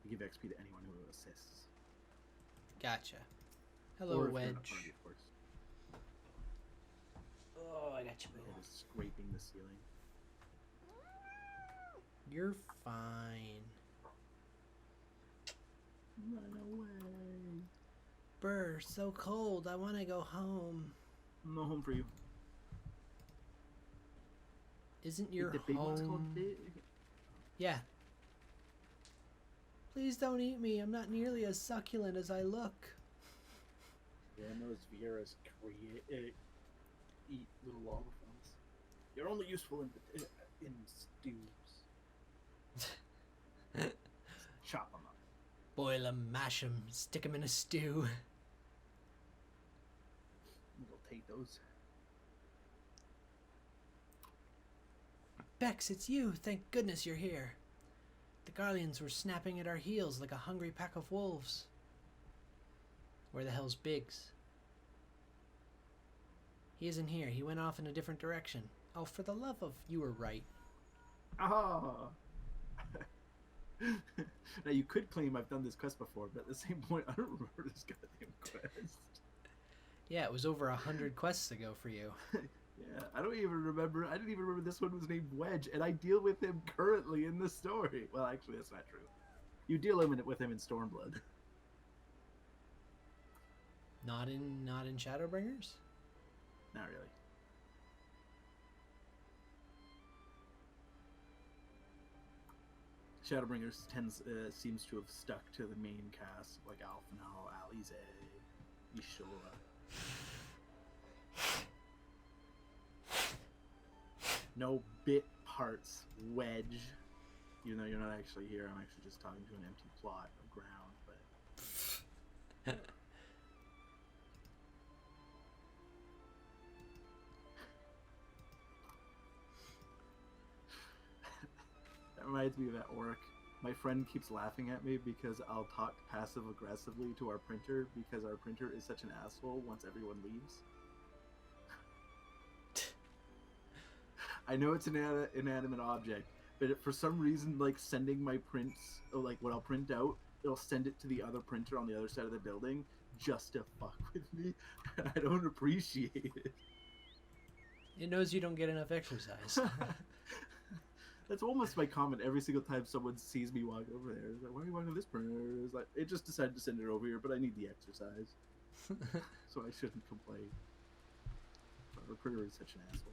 You give XP to anyone who assists. Gotcha. Hello, Or if you're in a Wedge. party, of course. Oh, I got you. My head is scraping the ceiling. You're fine. Run away. Brr, so cold. I want to go home. No home for you. Isn't your the big one's called home... big? Yeah. Please don't eat me. I'm not nearly as succulent as I look. Yeah, those Vieras eat little lava fronts. You're only useful in stews. Chop them up. Boil 'em, mash 'em, stick 'em in a stew. Little potatoes. Bex, it's you. Thank goodness you're here. The Garleans were snapping at our heels like a hungry pack of wolves. Where the hell's Biggs? He isn't here. He went off in a different direction. Oh, for the love of... You were right. Ah! Now, you could claim I've done this quest before, but at the same point, I don't remember this goddamn quest. Yeah, it was over 100 quests ago for you. Yeah, I didn't even remember this one was named Wedge, and I deal with him currently in the story. Well, actually, that's not true. You deal with him in Stormblood. Not in Shadowbringers? Not really. Shadowbringers seems to have stuck to the main cast, like Alphanal, Alize, Ishura. No bit parts, Wedge. Even though you're not actually here, I'm actually just talking to an empty plot of ground, but... That reminds me of at work. My friend keeps laughing at me because I'll talk passive-aggressively to our printer because our printer is such an asshole once everyone leaves. I know it's an inanimate object, but for some reason, like, sending my prints, or like what I'll print out, it'll send it to the other printer on the other side of the building just to fuck with me. I don't appreciate it. It knows you don't get enough exercise. That's almost my comment every single time someone sees me walk over there. It's like, why are you walking to this printer? It's like, it just decided to send it over here, but I need the exercise. So I shouldn't complain. Our printer is such an asshole.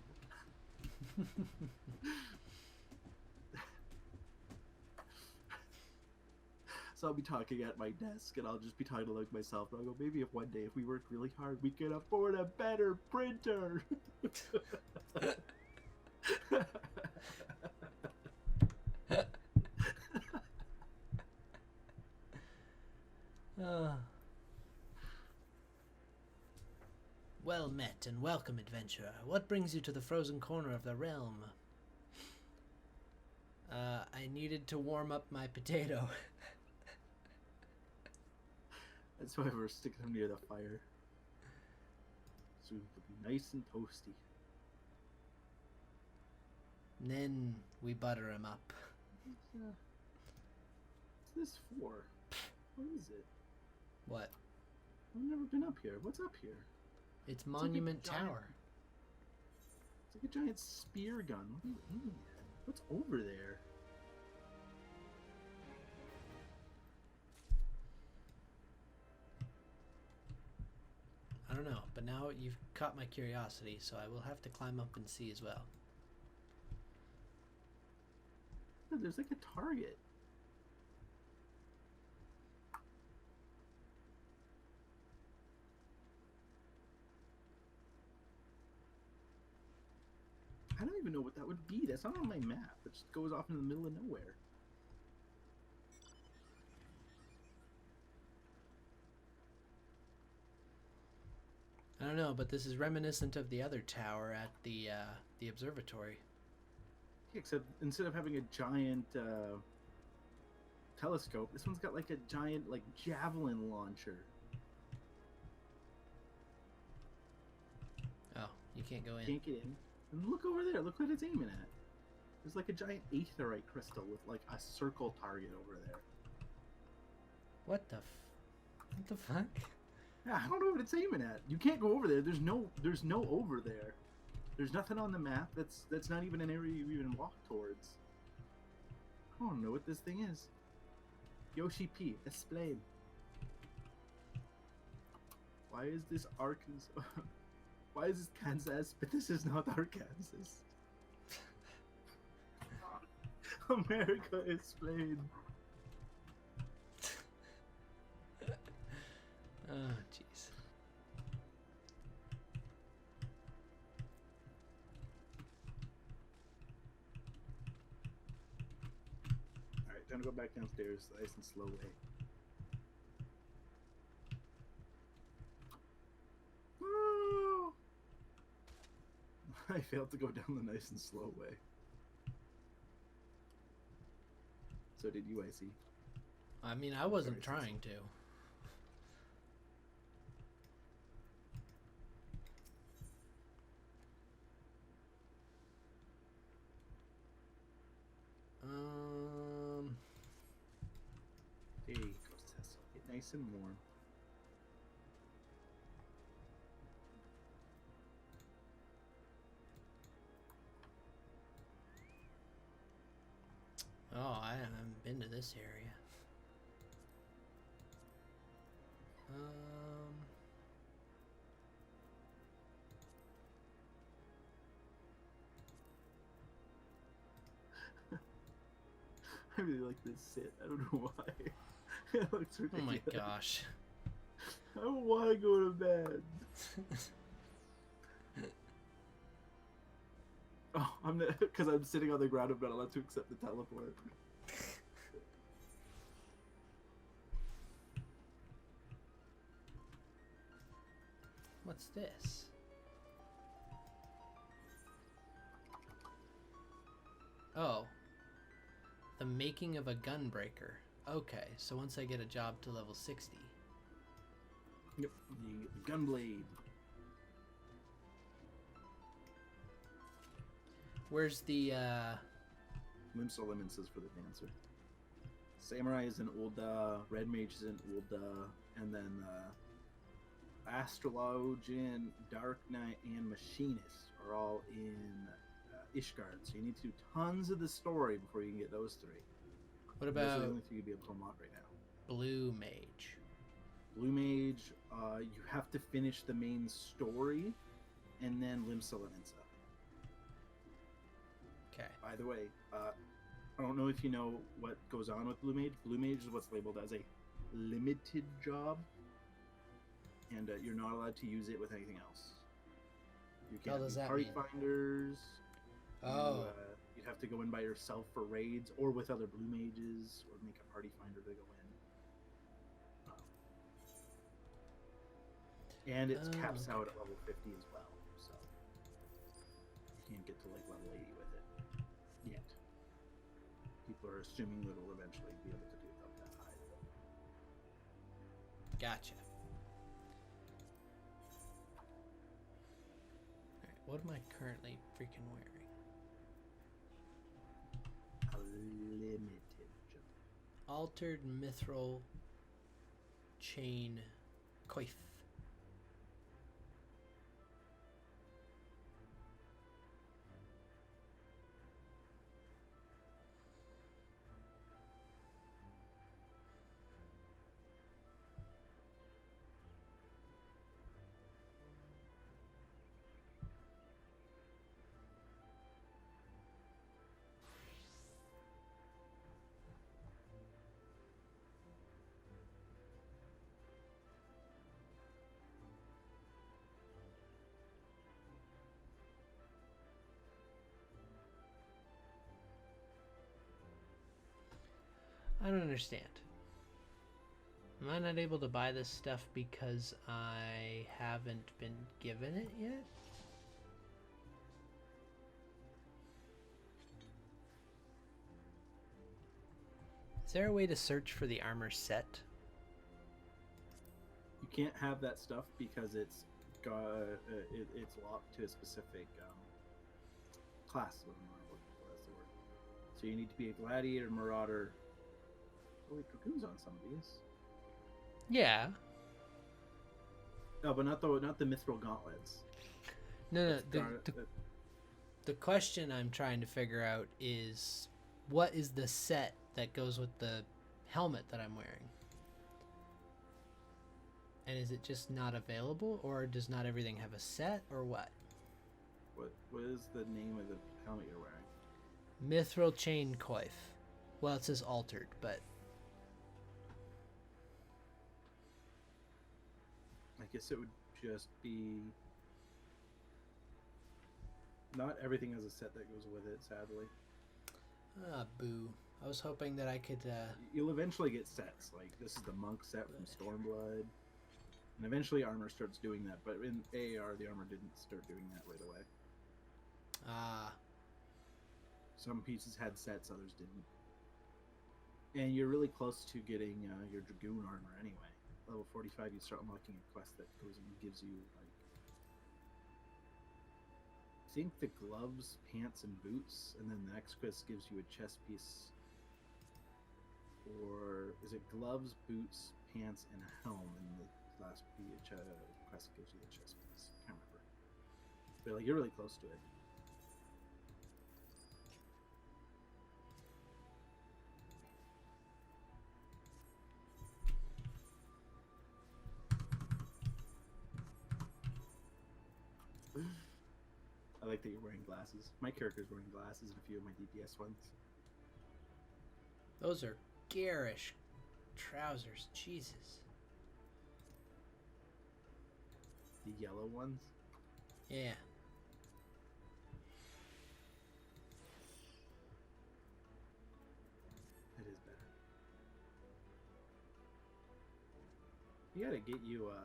So I'll be talking at my desk and I'll just be talking to like myself, and I'll go, maybe if one day if we work really hard we could afford a better printer. Well met and welcome, adventurer. What brings you to the frozen corner of the realm? I needed to warm up my potato. That's why we're sticking them near the fire. So it'll be nice and toasty. And then we butter him up. What's this for? What is it? What? I've never been up here. What's up here? It's Monument like a giant- Tower. It's like a giant spear gun. What are you aiming at? What's over there? I don't know, but now you've caught my curiosity, so I will have to climb up and see as well. Oh, there's like a target. I don't even know what that would be. That's not on my map. It just goes off in the middle of nowhere. I don't know, but this is reminiscent of the other tower at the observatory. Yeah, except instead of having a giant telescope, this one's got like a giant like javelin launcher. Oh, you can't go in. Can't get in. And look over there. Look what it's aiming at. There's like a giant aetherite crystal with like a circle target over there. What the fuck? Yeah, I don't know what it's aiming at. You can't go over there. There's no over there. There's nothing on the map. That's not even an area you even walk towards. I don't know what this thing is. Yoshi P, explain. Why is this Arkansas? Why is this Kansas? But this is not Arkansas. America, explain. Oh, jeez. Alright, time to go back downstairs, nice and slow way. Woo! I failed to go down the nice and slow way. So did you, I see. I mean, I wasn't Sorry, trying to. There you go, Cecil. Get nice and warm. Oh, I haven't been to this area. I really like this sit. I don't know why. It looks Oh ridiculous. my gosh. I don't want to go to bed. Oh, because I'm sitting on the ground. I'm not allowed to accept the teleport. What's this? Oh. The making of a gunbreaker. Okay, so once I get a job to level 60. Yep, the gunblade. Where's the, Limsa Limits for the dancer. Samurai is an old, Red Mage is an old, and then, Astrologian, Dark Knight, and Machinist are all in Ishgard. So you need to do tons of the story before you can get those three. what Those are about the only three you'll be able to unlock right now. Blue Mage? Blue Mage, you have to finish the main story, and then Limsa Limits. Okay. By the way, I don't know if you know what goes on with Blue Mage. Blue Mage is what's labeled as a limited job, and you're not allowed to use it with anything else. You What can't does do that party mean? finders. Oh. You'd have to go in by yourself for raids, or with other Blue Mages, or make a party finder to go in. And it's caps out at level 50 as well, so you can't get to like level 80 with it yet. People are assuming that it'll eventually be able to do it up that high. Gotcha. Alright, what am I currently freaking wearing? A limited jump. Altered Mithril Chain Coif. I don't understand. Am I not able to buy this stuff because I haven't been given it yet? Is there a way to search for the armor set? You can't have that stuff because it's it's locked to a specific class. What I'm looking for, that's the word. So you need to be a gladiator, marauder. Oh, wait, Dragoon's on some of these. Yeah. No, but not the mithril gauntlets. No, That's the question I'm trying to figure out is, what is the set that goes with the helmet that I'm wearing? And is it just not available, or does not everything have a set, or what? What is the name of the helmet you're wearing? Mithril chain coif. Well, it says altered, but I guess it would just be. Not everything has a set that goes with it, sadly. ah, boo. I was hoping that I could. You'll eventually get sets. Like, this is the monk set from Stormblood. And eventually armor starts doing that. But in AAR, the armor didn't start doing that right away. Some pieces had sets, others didn't. And you're really close to getting your Dragoon armor anyway. Level 45, you start unlocking a quest that goes and gives you, like, I think the gloves, pants, and boots, and then the next quest gives you a chest piece. Or is it gloves, boots, pants, and a helm? And the last quest gives you the chest piece. I can't remember. But like, you're really close to it. I like that you're wearing glasses. My character's wearing glasses and a few of my DPS ones. Those are garish trousers. Jesus. The yellow ones? Yeah. That is better. You gotta get you a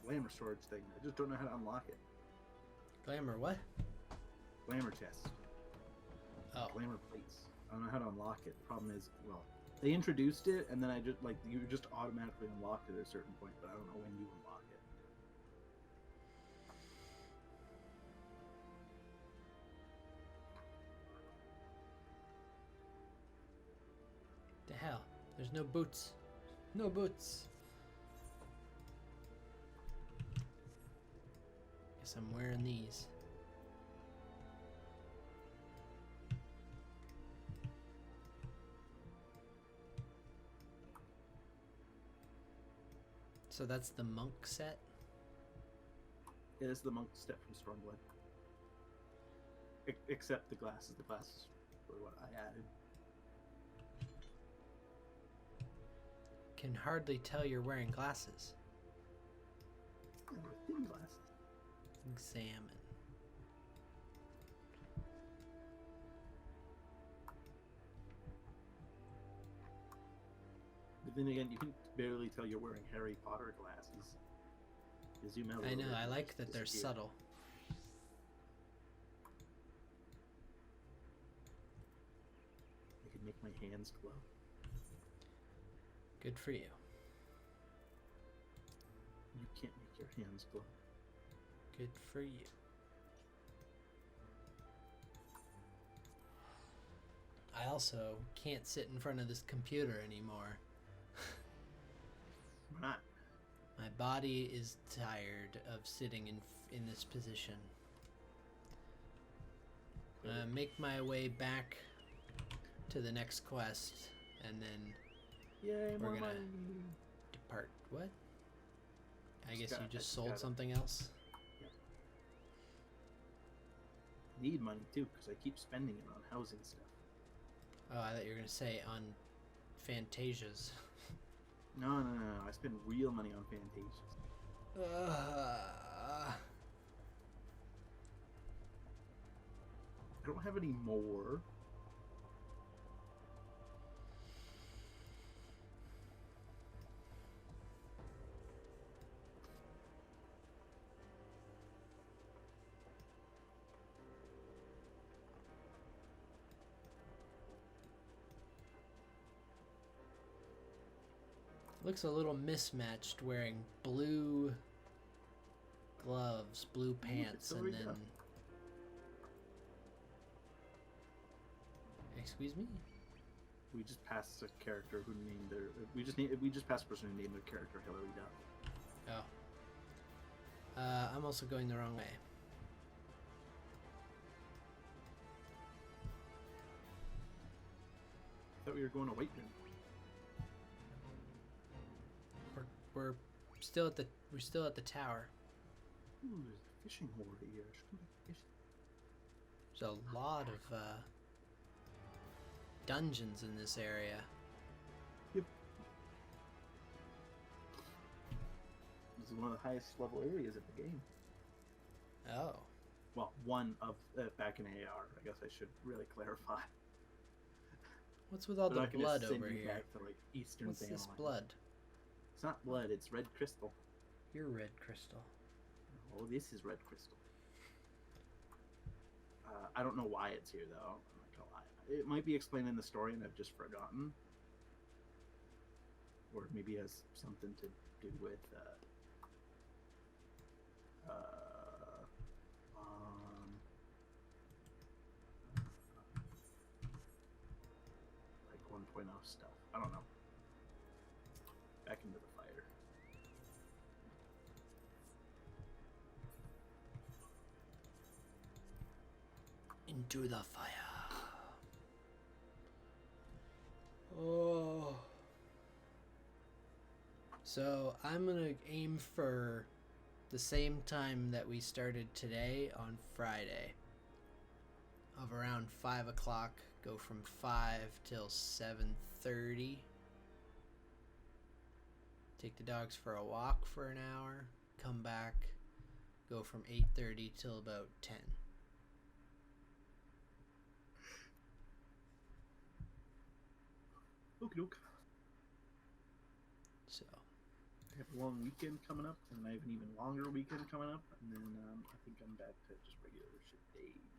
glamour storage thing. I just don't know how to unlock it. Glamour what? Glamour chest. Oh. Glamour plates. I don't know how to unlock it. The problem is, well, they introduced it, and then I just, like, you just automatically unlocked it at a certain point, but I don't know when you unlock it. The hell? There's no boots. No boots. Guess I'm wearing these. So that's the monk set? Yeah, this is the monk step from Stormblood. Except the glasses. The glasses were what I added. Can hardly tell you're wearing glasses. And they're thin glasses. Examine. But then again, you can barely tell you're wearing Harry Potter glasses. You zoom out a I little know, bit, I they like just that they're disappear. subtle. I can make my hands glow. Good for you. You can't make your hands glow. Good for you. I also can't sit in front of this computer anymore. Why not? My body is tired of sitting in this position. Make my way back to the next quest, and then Yay, we're more gonna money. depart. What? I guess Just you got- just I sold got it. something else? Need money too, because I keep spending it on housing stuff. Oh, I thought you were gonna say on Fantasias. No. I spend real money on Fantasies. Uh, I don't have any more. Looks a little mismatched wearing blue gloves, blue pants, and then... Excuse me? We just passed a character who named their... We just passed a person who named their character Hillary Duff. Oh. I'm also going the wrong way. I thought we were going to White Room. We're still at the tower. Ooh, there's a fishing hole over here. Should we fish? There's a lot of dungeons in this area. Yep. This is one of the highest level areas of the game. Oh. Well, one of back in AR. I guess I should really clarify. What's with all They're the not gonna blood send over you here? back to, like, Eastern What's this Famine. blood? It's not blood. It's red crystal. You're red crystal. Oh, this is red crystal. I don't know why it's here, though. I'm not gonna lie. It might be explained in the story, and I've just forgotten. Or maybe it has something to do with like 1.0 stuff. I don't know. Back into the fire. Into the fire. Oh. So I'm gonna aim for the same time that we started today on Friday. Of around 5 o'clock. Go from 5 till 7:30. Take the dogs for a walk for an hour. Come back. Go from 8:30 till about 10. Okie doke. So, I have a long weekend coming up, and I have an even longer weekend coming up, and then I think I'm back to just regular shit days.